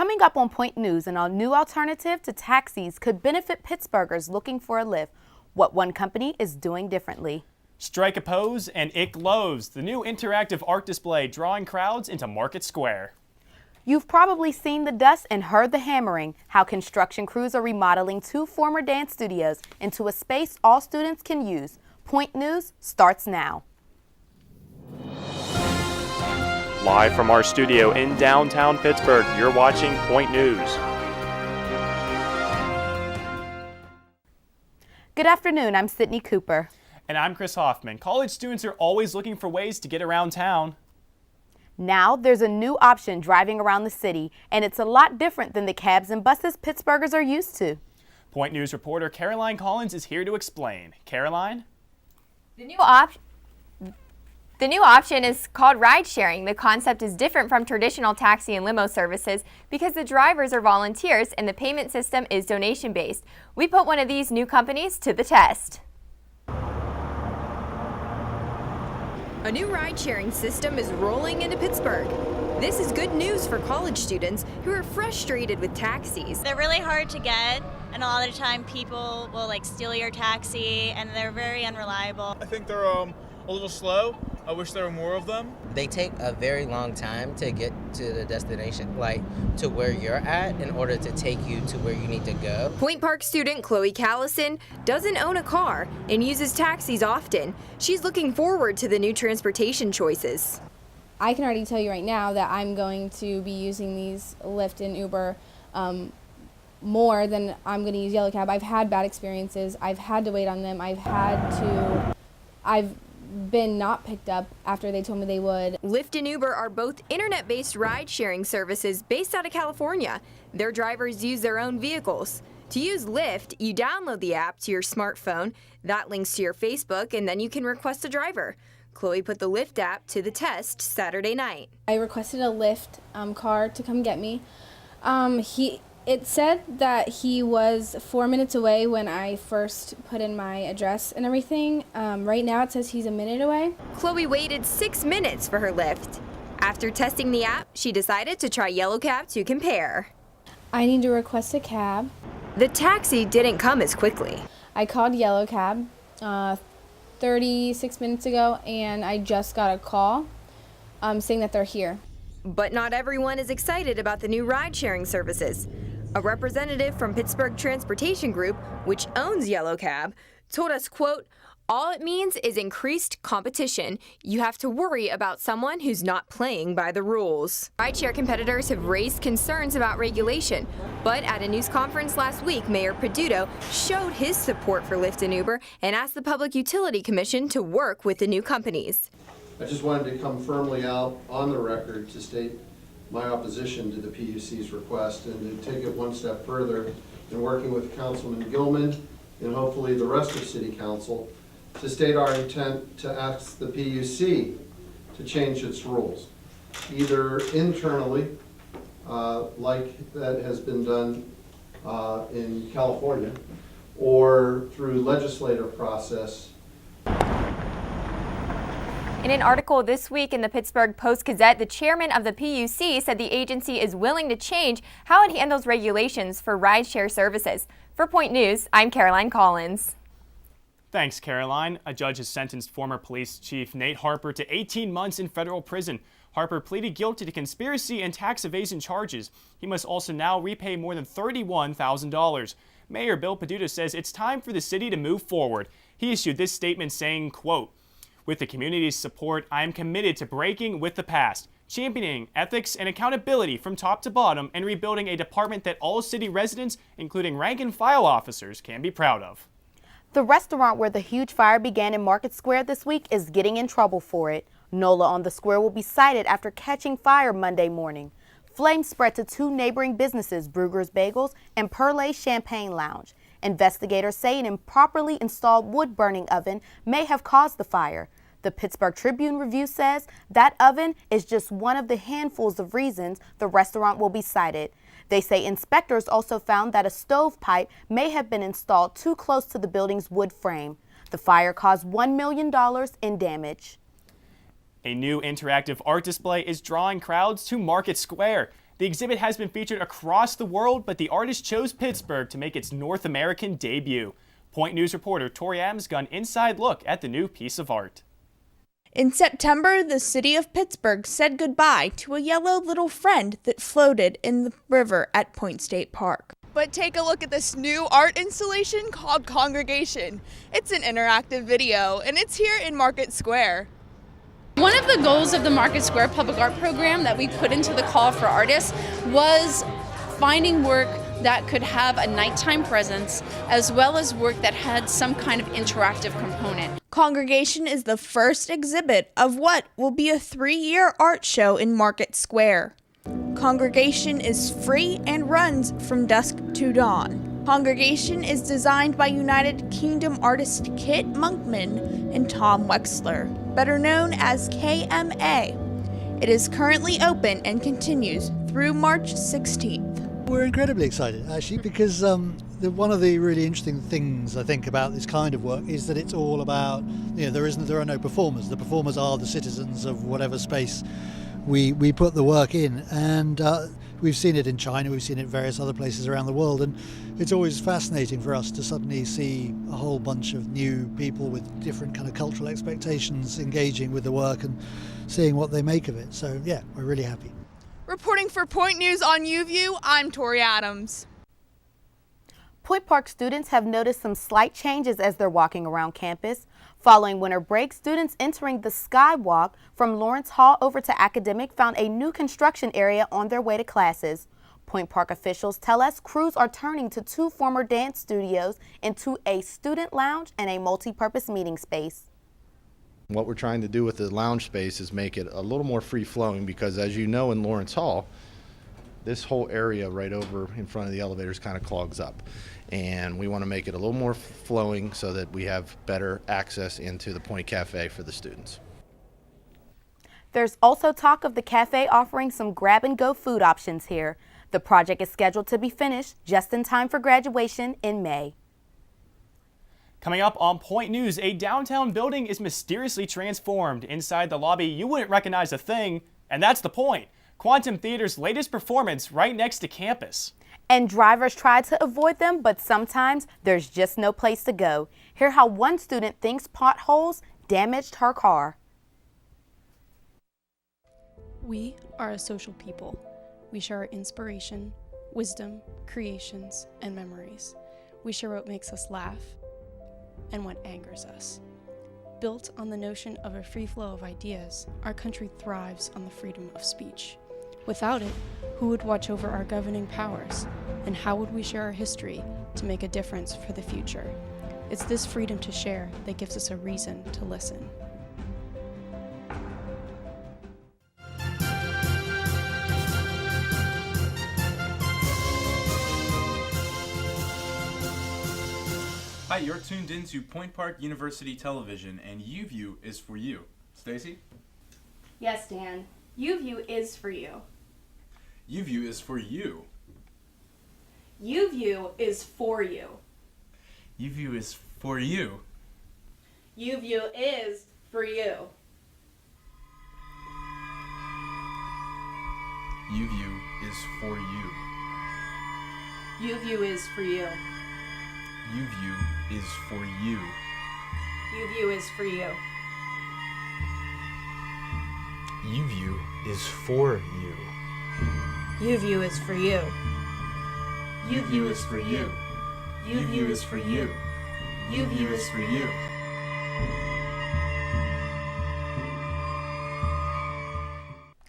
Coming up on Point News, a new alternative to taxis could benefit Pittsburghers looking for a lift. What one company is doing differently. Strike a pose and it glows. The new interactive art display drawing crowds into Market Square. You've probably seen the dust and heard the hammering, how construction crews are remodeling two former dance studios into a space all students can use. Point News starts now. Live from our studio in downtown Pittsburgh, you're watching Point News. Good afternoon, I'm Sydney Cooper. And I'm Chris Hoffman. College students are always looking for ways to get around town. Now there's a new option driving around the city, and it's a lot different than the cabs and buses Pittsburghers are used to. Point News reporter Caroline Collins is here to explain. Caroline? The new option is called ride sharing. The concept is different from traditional taxi and limo services because the drivers are volunteers and the payment system is donation based. We put one of these new companies to the test. A new ride-sharing system is rolling into Pittsburgh. This is good news for college students who are frustrated with taxis. They're really hard to get, and a lot of the time people will steal your taxi, and they're very unreliable. I think they're a little slow. I wish there were more of them. They take a very long time to get to the destination, to where you're at, in order to take you to where you need to go. Point Park student Chloe Callison doesn't own a car and uses taxis often. She's looking forward to the new transportation choices. I can already tell you right now that I'm going to be using these Lyft and Uber more than I'm going to use Yellow Cab. I've had bad experiences. I've had to wait on them. I've been not picked up after they told me they would. Lyft and Uber are both internet-based ride-sharing services based out of California. Their drivers use their own vehicles. To use Lyft, you download the app to your smartphone. That links to your Facebook, and then you can request a driver. Chloe put the Lyft app to the test Saturday night. I requested a Lyft car to come get me. It said that he was 4 minutes away when I first put in my address and everything. Right now it says he's a minute away. Chloe waited 6 minutes for her Lyft. After testing the app, she decided to try Yellow Cab to compare. I need to request a cab. The taxi didn't come as quickly. I called Yellow Cab 36 minutes ago, and I just got a call saying that they're here. But not everyone is excited about the new ride-sharing services. A representative from Pittsburgh Transportation Group, which owns Yellow Cab, told us, quote, "All it means is increased competition. You have to worry about someone who's not playing by the rules." Rideshare competitors have raised concerns about regulation, but at a news conference last week, Mayor Peduto showed his support for Lyft and Uber and asked the Public Utility Commission to work with the new companies. I just wanted to come firmly out on the record to state my opposition to the PUC's request and to take it one step further in working with Councilman Gilman and hopefully the rest of City Council to state our intent to ask the PUC to change its rules, either internally, like that has been done in California, or through legislative process. In an article this week in the Pittsburgh Post-Gazette, the chairman of the PUC said the agency is willing to change how it handles regulations for rideshare services. For Point News, I'm Caroline Collins. Thanks, Caroline. A judge has sentenced former police chief Nate Harper to 18 months in federal prison. Harper pleaded guilty to conspiracy and tax evasion charges. He must also now repay more than $31,000. Mayor Bill Peduto says it's time for the city to move forward. He issued this statement saying, quote, "With the community's support, I am committed to breaking with the past, championing ethics and accountability from top to bottom, and rebuilding a department that all city residents, including rank-and-file officers, can be proud of." The restaurant where the huge fire began in Market Square this week is getting in trouble for it. NOLA on the square will be cited after catching fire Monday morning. Flames spread to two neighboring businesses, Brugger's Bagels and Perle Champagne Lounge. Investigators say an improperly installed wood-burning oven may have caused the fire. The Pittsburgh Tribune Review says that oven is just one of the handfuls of reasons the restaurant will be cited. They say inspectors also found that a stovepipe may have been installed too close to the building's wood frame. The fire caused $1 million in damage. A new interactive art display is drawing crowds to Market Square. The exhibit has been featured across the world, but the artist chose Pittsburgh to make its North American debut. Point News reporter Tori Adams got an inside look at the new piece of art. In September, the city of Pittsburgh said goodbye to a yellow little friend that floated in the river at Point State Park. But take a look at this new art installation called Congregation. It's an interactive video, and it's here in Market Square. One of the goals of the Market Square Public Art Program that we put into the call for artists was finding work that could have a nighttime presence, as well as work that had some kind of interactive component. Congregation is the first exhibit of what will be a 3-year art show in Market Square. Congregation is free and runs from dusk to dawn. Congregation is designed by United Kingdom artist Kit Monkman and Tom Wexler, better known as KMA. It is currently open and continues through March 16th. We're incredibly excited, actually, because one of the really interesting things I think about this kind of work is that it's all about, there are no performers. The performers are the citizens of whatever space we put the work in, and we've seen it in China, we've seen it in various other places around the world, and it's always fascinating for us to suddenly see a whole bunch of new people with different kind of cultural expectations engaging with the work and seeing what they make of it. So yeah, we're really happy. Reporting for Point News on UView, I'm Tori Adams. Point Park students have noticed some slight changes as they're walking around campus. Following winter break, students entering the Skywalk from Lawrence Hall over to Academic found a new construction area on their way to classes. Point Park officials tell us crews are turning to 2 former dance studios into a student lounge and a multi-purpose meeting space. What we're trying to do with the lounge space is make it a little more free-flowing, because as you know, in Lawrence Hall, this whole area right over in front of the elevators kind of clogs up. And we want to make it a little more flowing so that we have better access into the Point Cafe for the students. There's also talk of the cafe offering some grab-and-go food options here. The project is scheduled to be finished just in time for graduation in May. Coming up on Point News, a downtown building is mysteriously transformed. Inside the lobby, you wouldn't recognize a thing, and that's the point. Quantum Theater's latest performance right next to campus. And drivers try to avoid them, but sometimes there's just no place to go. Hear how one student thinks potholes damaged her car. We are a social people. We share our inspiration, wisdom, creations, and memories. We share what makes us laugh and what angers us. Built on the notion of a free flow of ideas, our country thrives on the freedom of speech. Without it, who would watch over our governing powers? And how would we share our history to make a difference for the future? It's this freedom to share that gives us a reason to listen. Hi, you're tuned into Point Park University Television, and UView is for you. Stacy? Yes, Dan. UView is for you. UView is for you. UView is for you. UView is for you. UView is for you. UView is for you. UView is for you. UView is for you. UView is for you. UView is for you. UView is for you. UView is for you. UView is for you. UView is for you.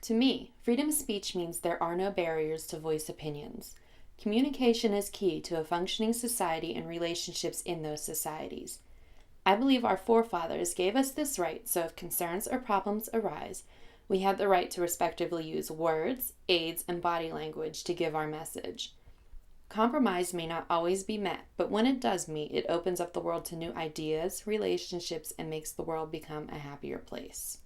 To me, freedom of speech means there are no barriers to voice opinions. Communication is key to a functioning society and relationships in those societies. I believe our forefathers gave us this right, so if concerns or problems arise, we have the right to respectively use words, aids, and body language to give our message. Compromise may not always be met, but when it does meet, it opens up the world to new ideas, relationships, and makes the world become a happier place.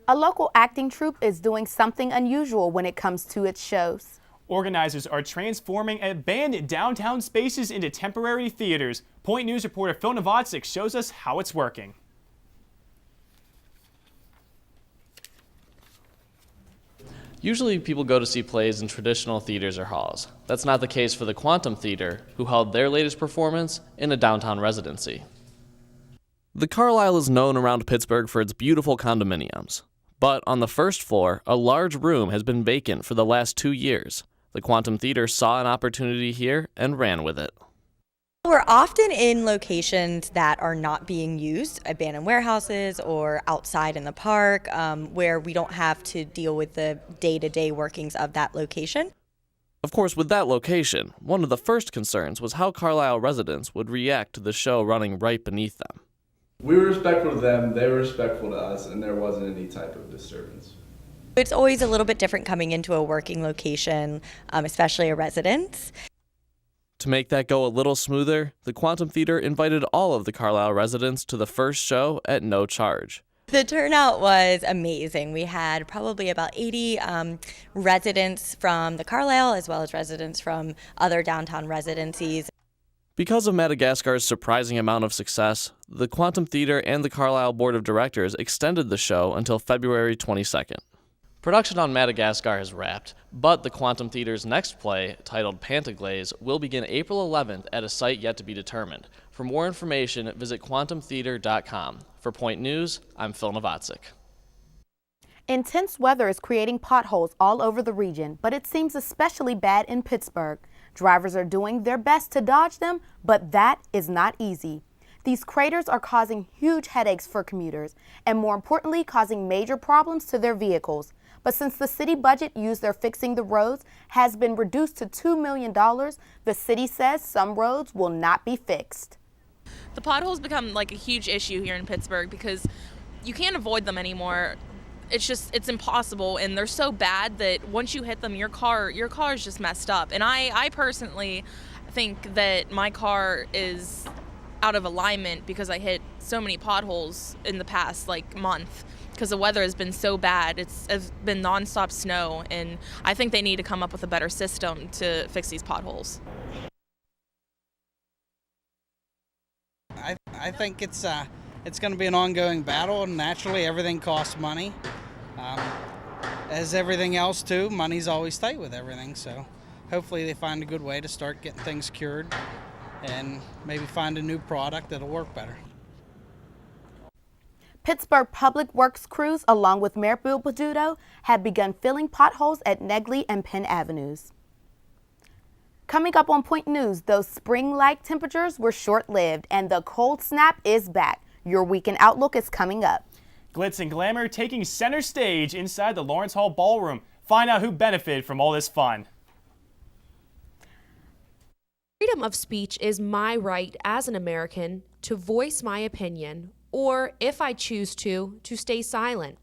A local acting troupe is doing something unusual when it comes to its shows. Organizers are transforming abandoned downtown spaces into temporary theaters. Point News reporter Phil Novotsik shows us how it's working. Usually people go to see plays in traditional theaters or halls. That's not the case for the Quantum Theater, who held their latest performance in a downtown residency. The Carlisle is known around Pittsburgh for its beautiful condominiums. But on the first floor, a large room has been vacant for the last 2 years. The Quantum Theater saw an opportunity here and ran with it. We're often in locations that are not being used, abandoned warehouses or outside in the park, where we don't have to deal with the day-to-day workings of that location. Of course, with that location, one of the first concerns was how Carlisle residents would react to the show running right beneath them. We were respectful to them, they were respectful to us, and there wasn't any type of disturbance. It's always a little bit different coming into a working location, especially a residence. To make that go a little smoother, the Quantum Theater invited all of the Carlisle residents to the first show at no charge. The turnout was amazing. We had probably about 80 residents from the Carlisle as well as residents from other downtown residencies. Because of Madagascar's surprising amount of success, the Quantum Theater and the Carlisle Board of Directors extended the show until February 22nd. Production on Madagascar has wrapped, but the Quantum Theater's next play, titled Pantaglaze, will begin April 11th at a site yet to be determined. For more information, visit quantumtheater.com. For Point News, I'm Phil Novotzik. Intense weather is creating potholes all over the region, but it seems especially bad in Pittsburgh. Drivers are doing their best to dodge them, but that is not easy. These craters are causing huge headaches for commuters, and more importantly, causing major problems to their vehicles. But since the city budget used for fixing the roads has been reduced to $2 million, the city says some roads will not be fixed. The potholes become like a huge issue here in Pittsburgh because you can't avoid them anymore. It's impossible, and they're so bad that once you hit them, your car is just messed up. And I personally think that my car is out of alignment because I hit so many potholes in the past month. Because the weather has been so bad. It's been nonstop snow, and I think they need to come up with a better system to fix these potholes. I think it's going to be an ongoing battle, and naturally everything costs money. As everything else too, money's always tight with everything, so hopefully they find a good way to start getting things cured and maybe find a new product that'll work better. Pittsburgh Public Works crews, along with Mayor Bill Peduto, have begun filling potholes at Negley and Penn Avenues. Coming up on Point News, those spring-like temperatures were short-lived, and the cold snap is back. Your weekend outlook is coming up. Glitz and glamour taking center stage inside the Lawrence Hall Ballroom. Find out who benefited from all this fun. Freedom of speech is my right as an American to voice my opinion, or, if I choose to stay silent.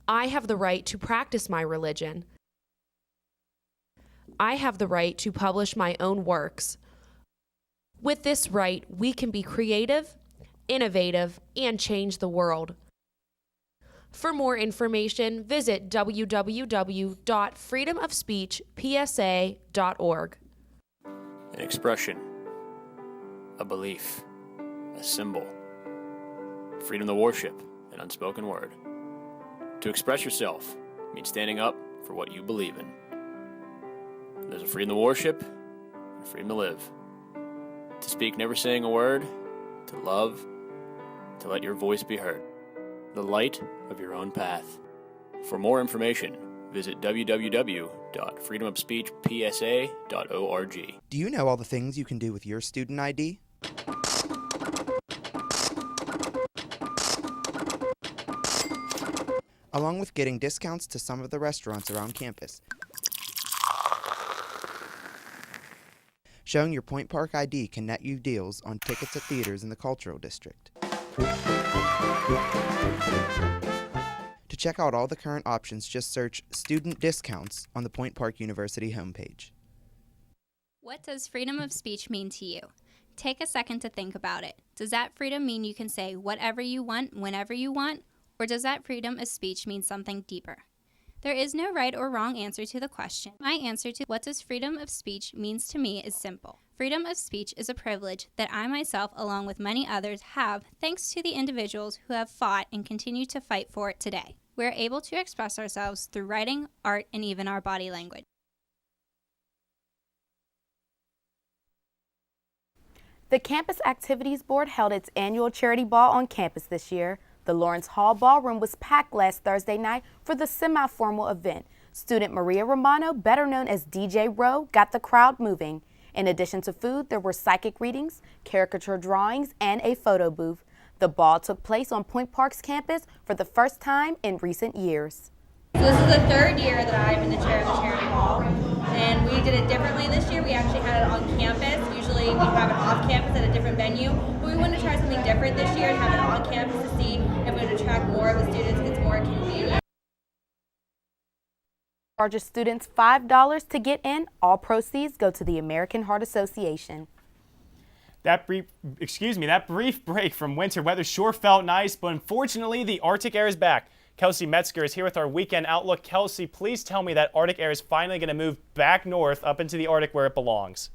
I have the right to practice my religion. I have the right to publish my own works. With this right, we can be creative, innovative, and change the world. For more information, visit www.freedomofspeechpsa.org. An expression, a belief, a symbol. Freedom to worship, an unspoken word. To express yourself means standing up for what you believe in. There's a freedom to worship and a freedom to live. To speak never saying a word, to love, to let your voice be heard. The light of your own path. For more information, visit www.freedomofspeechpsa.org. Do you know all the things you can do with your student ID? Along with getting discounts to some of the restaurants around campus. Showing your Point Park ID can net you deals on tickets at theaters in the Cultural District. To check out all the current options, just search Student Discounts on the Point Park University homepage. What does freedom of speech mean to you? Take a second to think about it. Does that freedom mean you can say whatever you want, whenever you want? Or does that freedom of speech mean something deeper? There is no right or wrong answer to the question. My answer to what does freedom of speech means to me is simple. Freedom of speech is a privilege that I myself, along with many others, have thanks to the individuals who have fought and continue to fight for it today. we're able to express ourselves through writing, art, and even our body language. The Campus Activities Board held its annual charity ball on campus this year. The Lawrence Hall Ballroom was packed last Thursday night for the semi-formal event. Student Maria Romano, better known as DJ Rowe, got the crowd moving. In addition to food, there were psychic readings, caricature drawings, and a photo booth. The ball took place on Point Park's campus for the first time in recent years. So this is the third year that I'm in the chair of the charity ball, and we did it differently this year. We actually had it on campus. Usually we have it off campus at a different venue, but we wanted to try something different this year and have it on campus to see if it would attract more of the students. It's more convenient. Charges students $5 to get in. All proceeds go to the American Heart Association. That brief break from winter weather sure felt nice, but unfortunately the Arctic air is back. Kelsey Metzger is here with our weekend outlook. Kelsey, please tell me that Arctic air is finally going to move back north up into the Arctic where it belongs.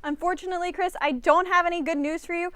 Unfortunately, Chris, I don't have any good news for you.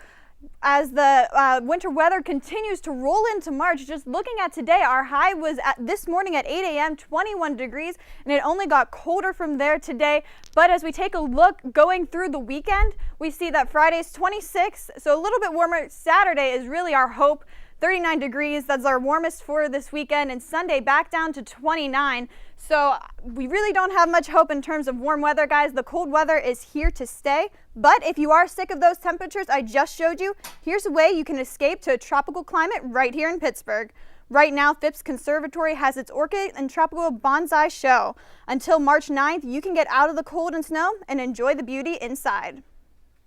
As the winter weather continues to roll into March, just looking at today, our high was this morning at 8 a.m., 21 degrees, and it only got colder from there today. But as we take a look going through the weekend, we see that Friday's 26, so a little bit warmer. Saturday is really our hope. 39 degrees, that's our warmest for this weekend, and Sunday back down to 29. So we really don't have much hope in terms of warm weather, guys. The cold weather is here to stay. But if you are sick of those temperatures I just showed you, here's a way you can escape to a tropical climate right here in Pittsburgh. Right now, Phipps Conservatory has its Orchid and Tropical Bonsai Show. Until March 9th, you can get out of the cold and snow and enjoy the beauty inside.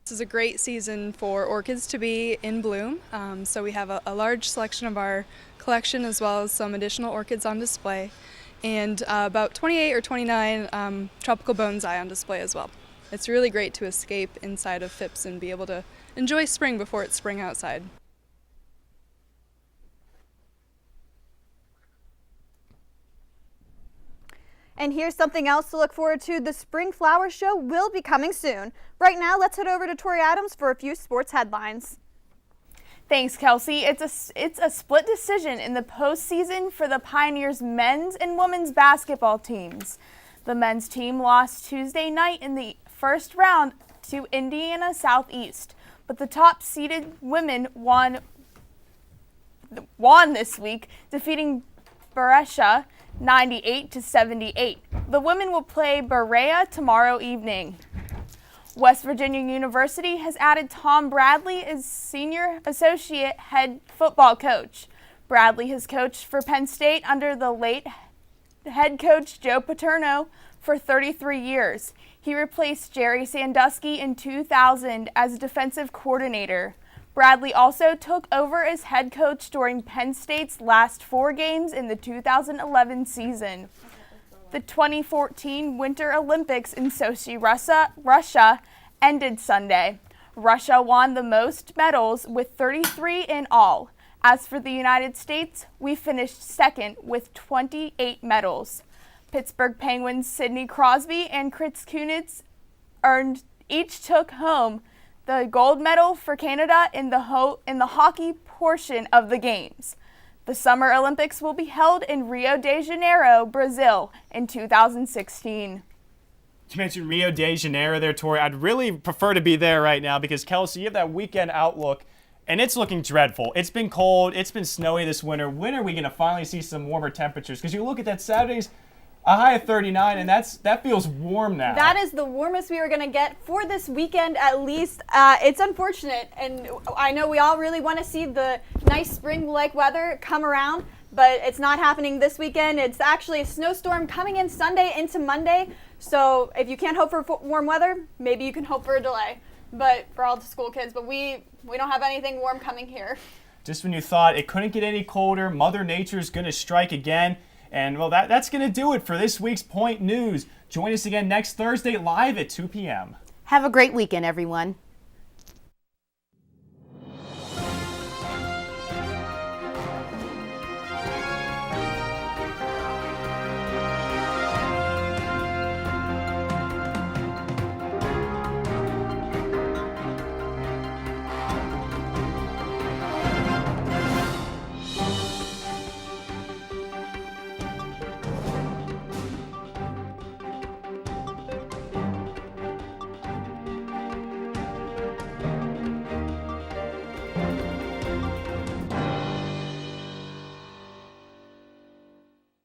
This is a great season for orchids to be in bloom, so we have a large selection of our collection as well as some additional orchids on display, and about 28 or 29 tropical bonsai on display as well. It's really great to escape inside of Phipps and be able to enjoy spring before it's spring outside. And here's something else to look forward to. The Spring Flower Show will be coming soon. Right now, let's head over to Tori Adams for a few sports headlines. Thanks, Kelsey. It's a split decision in the postseason for the Pioneers men's and women's basketball teams. The men's team lost Tuesday night in the first round to Indiana Southeast, but the top-seeded women won this week, defeating Brescia 98-78. The women will play Berea tomorrow evening. West Virginia University has added Tom Bradley as senior associate head football coach. Bradley has coached for Penn State under the late head coach Joe Paterno for 33 years. He replaced Jerry Sandusky in 2000 as defensive coordinator. Bradley also took over as head coach during Penn State's last 4 games in the 2011 season. The 2014 Winter Olympics in Sochi, Russia ended Sunday. Russia won the most medals with 33 in all. As for the United States, we finished second with 28 medals. Pittsburgh Penguins' Sidney Crosby and Chris Kunitz each took home the gold medal for Canada in the hockey portion of the games. The Summer Olympics will be held in Rio de Janeiro, Brazil in 2016. You mentioned Rio de Janeiro there, Tori. I'd really prefer to be there right now because, Kelsey, you have that weekend outlook, and it's looking dreadful. It's been cold. It's been snowy this winter. When are we going to finally see some warmer temperatures? Because you look at that Saturday's a high of 39, and that feels warm now. That is the warmest we are going to get for this weekend at least. It's unfortunate, and I know we all really want to see the nice spring-like weather come around, but it's not happening this weekend. It's actually a snowstorm coming in Sunday into Monday, so if you can't hope for warm weather, maybe you can hope for a delay. But for all the school kids, but we don't have anything warm coming here. Just when you thought it couldn't get any colder, Mother Nature's going to strike again. And, well, that's going to do it for this week's Point News. Join us again next Thursday live at 2 p.m. Have a great weekend, everyone.